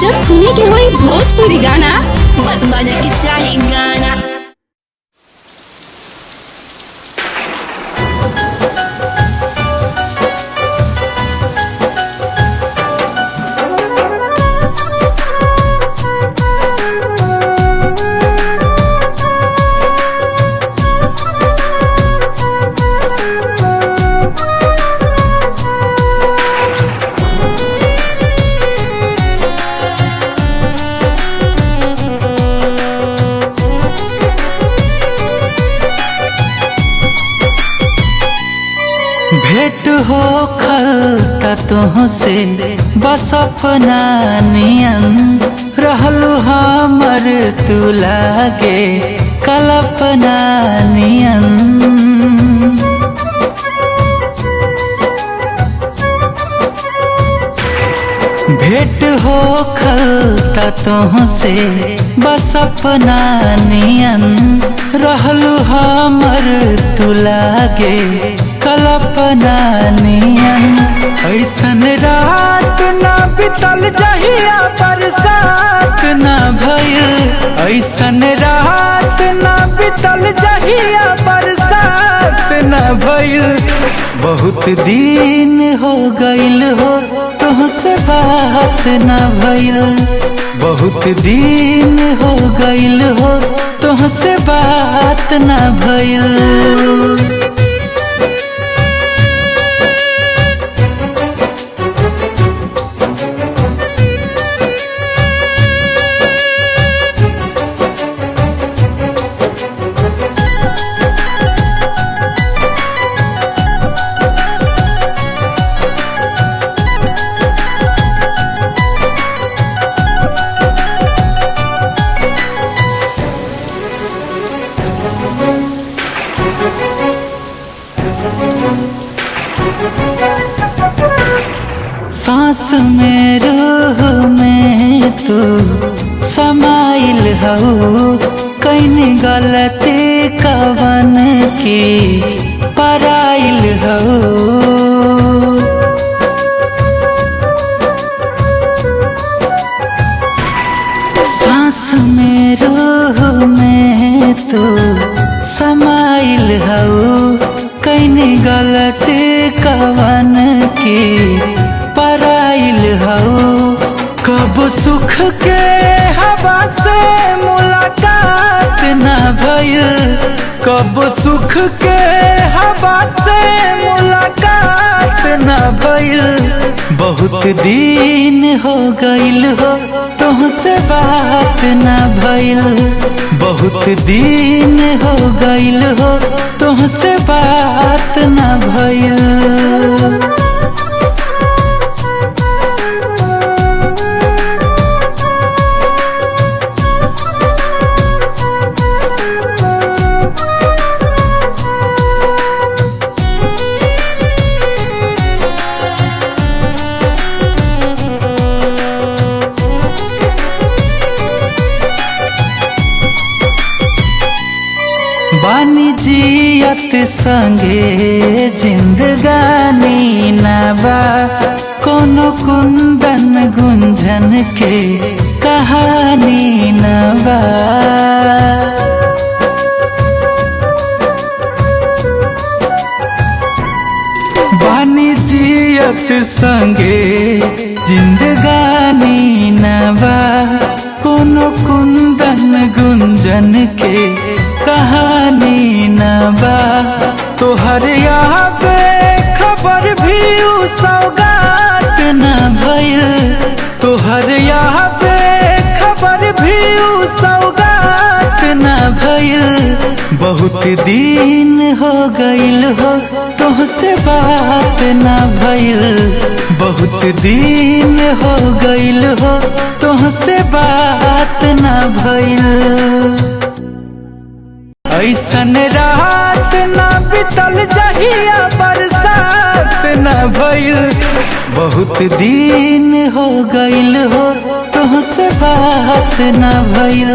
जब सुने के होई भोजपुरी गाना, बस बजे के चाही गाना। भेंट हो खलता तुहसे बस अपना नियन रहलू हमर तू लागे कल्पना नियन। भेंट हो खलता तुहसे बस अपना नियन रहलू हमर तू लागे कल्पना नियन। ऐसन रात ना बितल जहिया बरसात ना भइल। ऐसन रात ना बितल जहिया बरसात ना भइल। बहुत दिन हो गइल हो तुहसे बात ना भइल। बहुत दिन हो गइल हो तुहसे बात ना भइल। सांस में रूह में तू समाइल हो। कहीं गलती कवन की पराइल हो। सांस में रूह में तू समाइल हो। कहीं गलती कवन की पराइल हो। कब सुख के हवा से मुलाकात ना भइल। कब सुख के हवा से मुलाकात ना भइल। बहुत दिन हो गइल हो तुहसे बात ना भइल। बहुत दिन हो गइल हो तुहसे बात ना भइल। बानी जियत संगे जिंदगानी ना बा। कोनो कुंदन गुंजन के कहानी ना बा। बानी जियत संगे जिंदगानी ना बा। कोनो कुंदन गुंजन के कहानी ना बा। तोहर यहाँ पे खबर भी सौगात ना भइल। तोहर यहाँ पे खबर भी सौगात ना भइल। बहुत दिन हो गइल हो तुहसे बात ना भइल। बहुत दिन हो गइल हो तुहसे बात ना भइल। ऐसन रात ना बितल जहिया बरसात ना भइल। बहुत दिन हो गइल हो तुहसे बात ना भइल।